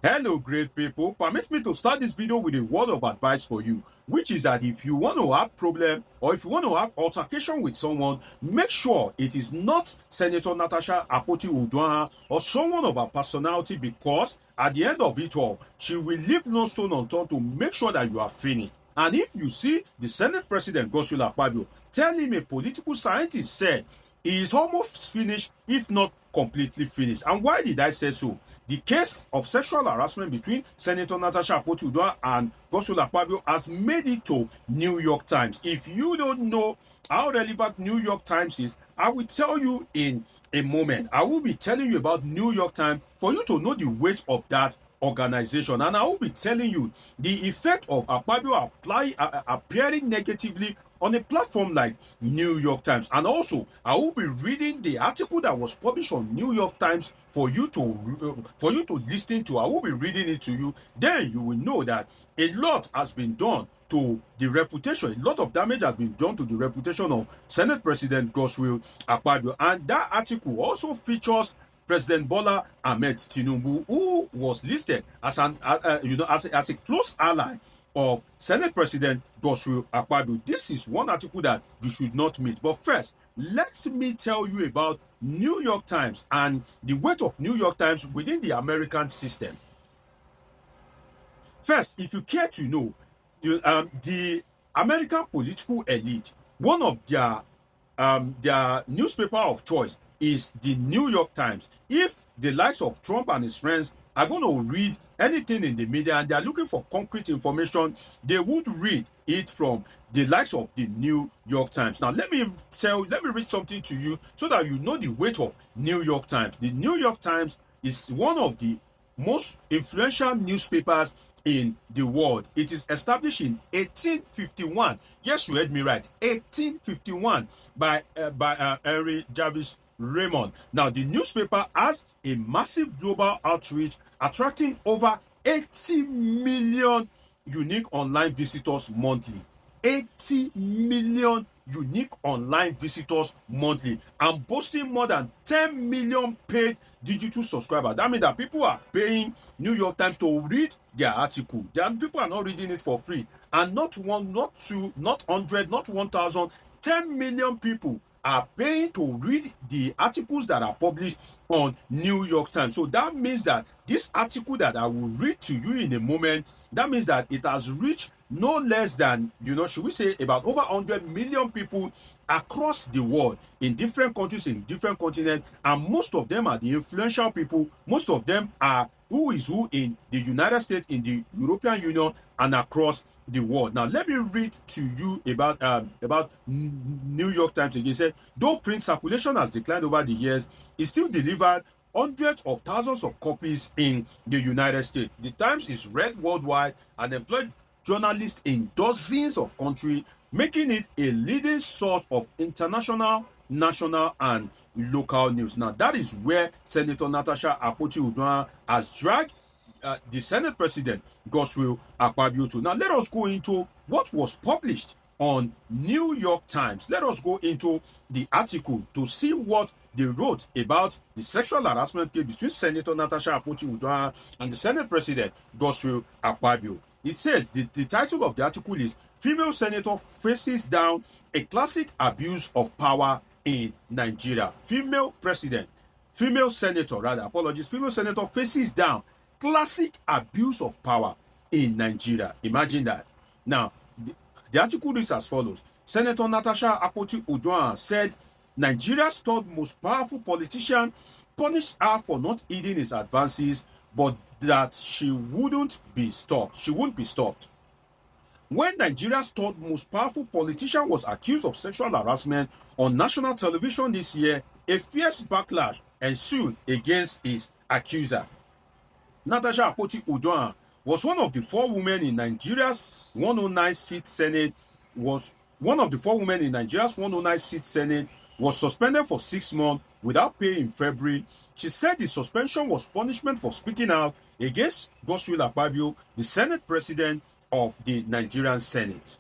Hello, great people. Permit me to start this video with a word of advice for you, which is that if you want to have problem or if you want to have altercation with someone, make sure it is not Senator Natasha Akpoti-Uduaghan or someone of her personality, because at the end of it all, she will leave no stone unturned to make sure that you are finished. And if you see the Senate President Godswill Akpabio, tell him a political scientist said he is almost finished, if not completely finished. And why did I say so? The case of sexual harassment between Senator Natasha Akpoti-Uduaghan and Godswill Akpabio has made it to New York Times. If you don't know how relevant New York Times is, I will tell you in a moment. I will be telling you about New York Times for you to know the weight of that organization, and I will be telling you the effect of Akpabio appearing negatively on a platform like New York Times. And also, I will be reading the article that was published on New York Times for you to listen to. I will be reading it to you. Then you will know that a lot has been done to the reputation. A lot of damage has been done to the reputation of Senate President Godswill Akpabio. And that article also features President Bola Ahmed Tinubu, who was listed as as a close ally of Senate President Godswill Akpabio. This is one article that you should not miss. But first, let me tell you about New York Times and the weight of New York Times within the American system. First, if you care to know, the American political elite, one of their newspaper of choice is the New York Times. If the likes of Trump and his friends are going to read anything in the media and they are looking for concrete information, they would read it from the likes of the New York Times. Now, let me read something to you so that you know the weight of New York Times. The New York Times is one of the most influential newspapers in the world. It is established in 1851. Yes, you heard me right. 1851 by Henry Jarvis Raymond. Now, the newspaper has a massive global outreach, attracting over 80 million unique online visitors monthly. 80 million unique online visitors monthly, and boasting more than 10 million paid digital subscribers. That means that people are paying New York Times to read their article. People are not reading it for free. And not one, not two, not 100, not 1,000, 10 million people are paying to read the articles that are published on New York Times. So that means that this article that I will read to you in a moment, that means that it has reached no less than, should we say, about over 100 million people across the world, in different countries, in different continents, and most of them are the influential people. Most of them are who is who in the United States, in the European Union, and across the world. Now, let me read to you about New York Times again. It said, though print circulation has declined over the years, it still delivered hundreds of thousands of copies in the United States. The Times is read worldwide and employed journalists in dozens of countries, making it a leading source of international, national, and local news. Now, that is where Senator Natasha Akpoti-Uduaghan has dragged the Senate President Godswill Akpabio to. Now, let us go into what was published on New York Times. Let us go into the article to see what they wrote about the sexual harassment case between Senator Natasha Akpoti-Uduaghan and the Senate President Godswill Akpabio. It says, the title of the article is Female Senator Faces Down a Classic Abuse of Power in Nigeria. Female senator faces down classic abuse of power in Nigeria. Imagine that. Now, the article reads as follows. Senator Natasha Akpoti-Uduaghan said Nigeria's third most powerful politician punished her for not heeding his advances, but that she wouldn't be stopped. When Nigeria's third most powerful politician was accused of sexual harassment on national television this year, a fierce backlash ensued against his accuser. Natasha Akpoti-Uduaghan was one of the four women in Nigeria's 109-seat Senate. Was suspended for 6 months without pay in February. She said the suspension was punishment for speaking out against Godswill Akpabio, the Senate President of the Nigerian Senate.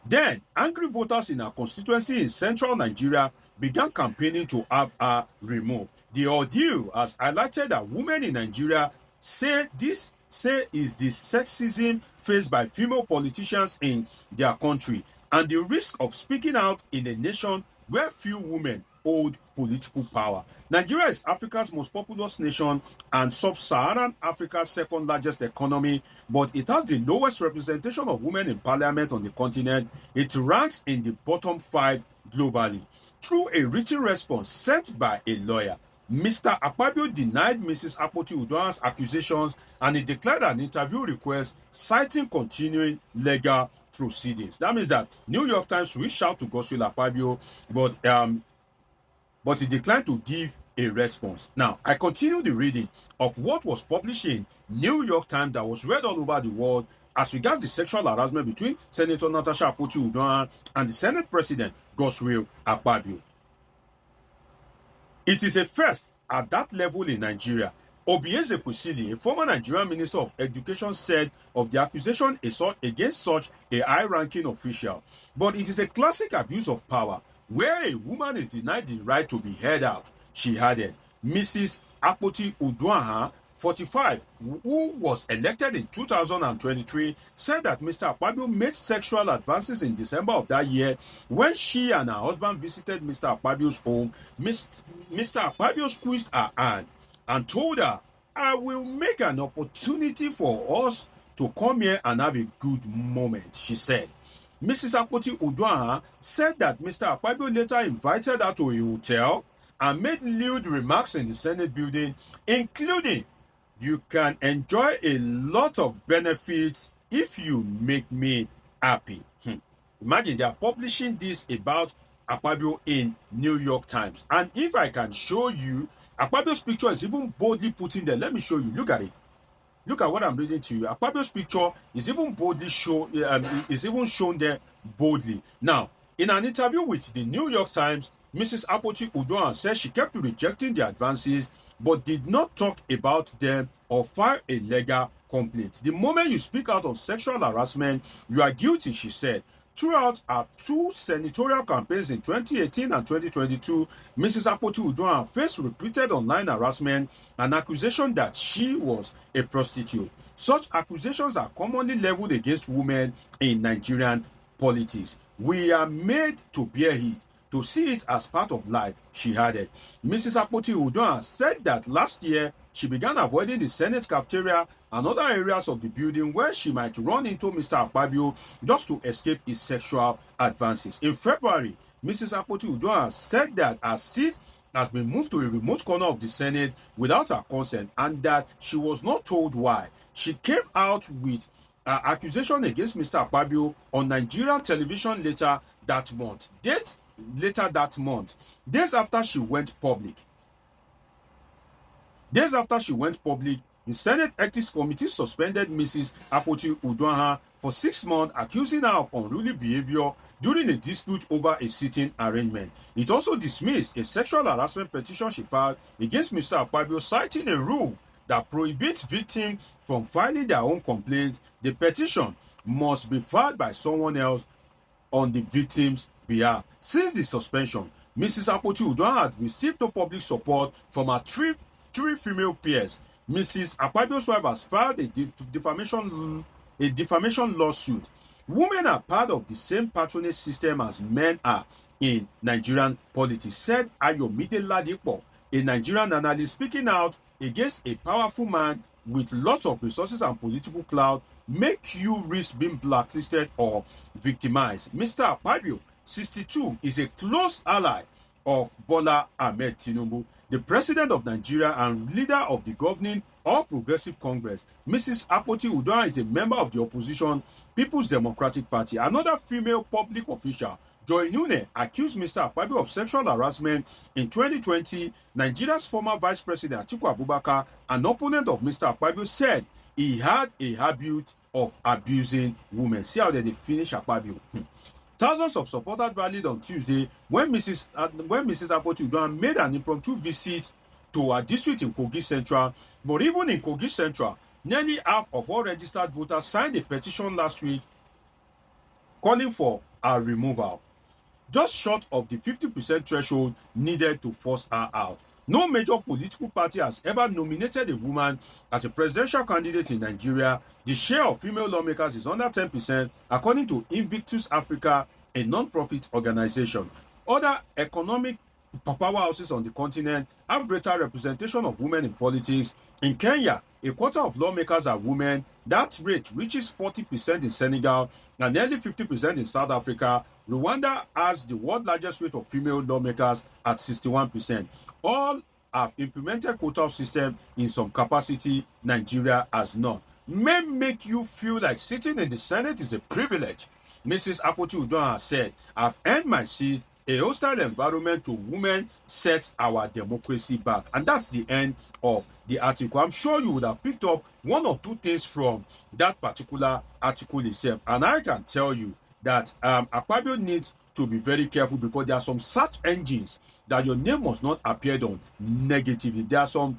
Then, angry voters in her constituency in central Nigeria began campaigning to have her removed. The ordeal has highlighted that women in Nigeria say is the sexism faced by female politicians in their country and the risk of speaking out in a nation where few women hold political power. Nigeria is Africa's most populous nation and sub-Saharan Africa's second largest economy, but it has the lowest representation of women in parliament on the continent. It ranks in the bottom 5 globally. Through a written response sent by a lawyer, Mr. Akpabio denied Mrs. Akpoti-Uduaghan's accusations and he declared an interview request citing continuing legal proceedings. That means that New York Times reached out to Godswill Akpabio, but he declined to give a response. Now, I continue the reading of what was published in New York Times that was read all over the world as regards the sexual harassment between Senator Natasha Akpoti-Uduaghan and the Senate President Godswill Akpabio. It is a first at that level in Nigeria. Obieze Kwesili, a former Nigerian Minister of Education, said of the accusation against such a high-ranking official. But it is a classic abuse of power, where a woman is denied the right to be heard out, she added. Mrs. Akpoti-Uduaghan, 45, who was elected in 2023, said that Mr. Akpabio made sexual advances in December of that year when she and her husband visited Mr. Akpabio's home. Mr. Akpabio squeezed her hand and told her, "I will make an opportunity for us to come here and have a good moment," she said. Mrs. Akpoti-Uduaghan said that Mr. Akpabio later invited her to a hotel and made lewd remarks in the Senate building, including, "You can enjoy a lot of benefits if you make me happy." Imagine they are publishing this about Akpabio in New York Times. And if I can show you, Akpabio's picture is even boldly put in there. Let me show you. Look at it. Look at what I'm reading to you. Akpabio's picture is even shown there boldly. Now, in an interview with the New York Times, Mrs. Akpoti-Uduaghan said she kept rejecting the advances but did not talk about them or file a legal complaint. The moment you speak out on sexual harassment, you are guilty, she said. Throughout her 2 senatorial campaigns in 2018 and 2022, Mrs. Akpoti-Uduaghan faced repeated online harassment and accusation that she was a prostitute. Such accusations are commonly leveled against women in Nigerian politics. We are made to bear it, to see it as part of life, she added. Mrs. Akpoti-Uduaghan said that last year she began avoiding the Senate cafeteria and other areas of the building where she might run into Mr. Akpabio just to escape his sexual advances. In February, Mrs. Akpoti-Uduaghan said that her seat has been moved to a remote corner of the Senate without her consent and that she was not told why. She came out with accusation against Mr. Akpabio on Nigerian television later that month. Days after she went public, the Senate Ethics Committee suspended Mrs. Akpoti-Uduaghan for 6 months, accusing her of unruly behavior during a dispute over a sitting arrangement. It also dismissed a sexual harassment petition she filed against Mr. Akpabio, citing a rule that prohibits victims from filing their own complaint. The petition must be filed by someone else on the victim's behalf. Since the suspension, Mrs. Akpoti-Uduaghan had received no public support from her three female peers. Mrs. Akpabio's wife has filed a defamation lawsuit. Women are part of the same patronage system as men are in Nigerian politics, said Ayomide Ladipo, a Nigerian analyst speaking out against a powerful man with lots of resources and political clout make you risk being blacklisted or victimized. Mr. Akpabio, 62, is a close ally of Bola Ahmed Tinubu, the president of Nigeria and leader of the governing All Progressive Congress. Mrs. Akpoti-Uduaghan is a member of the opposition People's Democratic Party. Another female public official, Joy Nune, accused Mr. Akpabio of sexual harassment in 2020. Nigeria's former Vice President Atiku Abubakar, an opponent of Mr. Akpabio, said he had a habit of abusing women. See how they finish Akpabio. Thousands of supporters rallied on Tuesday when Mrs. Akpoti-Uduaghan made an impromptu visit to her district in Kogi Central. But even in Kogi Central, nearly half of all registered voters signed a petition last week calling for her removal, just short of the 50% threshold needed to force her out. No major political party has ever nominated a woman as a presidential candidate in Nigeria. The share of female lawmakers is under 10%, according to Invictus Africa, a non-profit organization. Other economic powerhouses on the continent have greater representation of women in politics. In Kenya, a quarter of lawmakers are women. That rate reaches 40% in Senegal and nearly 50% in South Africa. Rwanda has the world's largest rate of female lawmakers at 61%. All have implemented quota system in some capacity. Nigeria has not. May make you feel like sitting in the Senate is a privilege. Mrs. Akpoti-Uduaghan said, "I've earned my seat. A hostile environment to women sets our democracy back." And that's the end of the article. I'm sure you would have picked up one or two things from that particular article itself. And I can tell you that Akpabio needs to be very careful, because there are some search engines that your name must not appear on negatively. There are some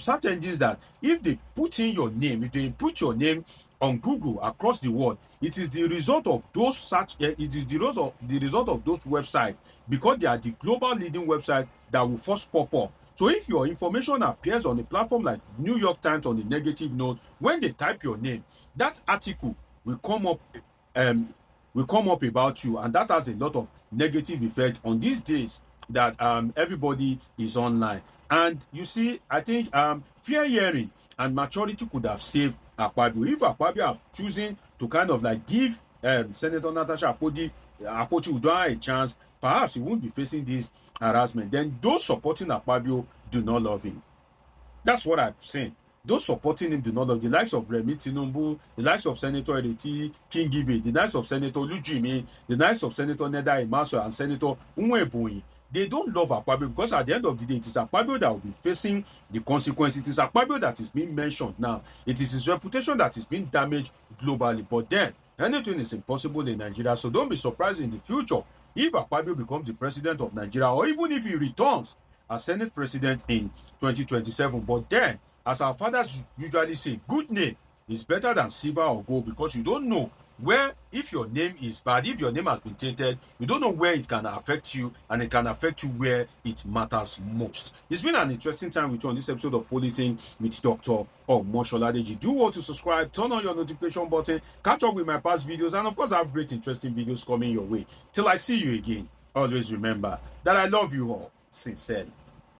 search engines that if they put in your name, if they put your name on Google across the world, it is the result of those the result of those websites, because they are the global leading website, that will first pop up. So if your information appears on a platform like New York Times on the negative note, when they type your name, that article will come up about you, and that has a lot of negative effect on these days that everybody is online. And you see, I think fair hearing and maturity could have saved Akpabio. If Akpabio have chosen to kind of like give Senator Natasha Akpoti-Uduaghan a chance, perhaps he won't be facing this harassment. Then those supporting Akpabio do not love him. That's what I've seen. Those supporting him do not love the likes of Remi Tinubu, the likes of Senator Ereti Kingibe, the likes of Senator Lujimi, the likes of Senator Neda Imaso and Senator Unweboyi. They don't love Akpabio, because at the end of the day, it is Akpabio that will be facing the consequences. It is Akpabio that is being mentioned now. It is his reputation that is being damaged globally. But then, anything is impossible in Nigeria. So don't be surprised in the future if Akpabio becomes the president of Nigeria, or even if he returns as Senate President in 2027. But then, as our fathers usually say, good name is better than silver or gold, because you don't know where, if your name is bad, if your name has been tainted, you don't know where it can affect you, and it can affect you where it matters most. It's been an interesting time with you on this episode of Politing with Dr. Omosoladeji. Do want to subscribe, turn on your notification button, catch up with my past videos, and of course I have great interesting videos coming your way. Till I see you again, always remember that I love you all sincerely.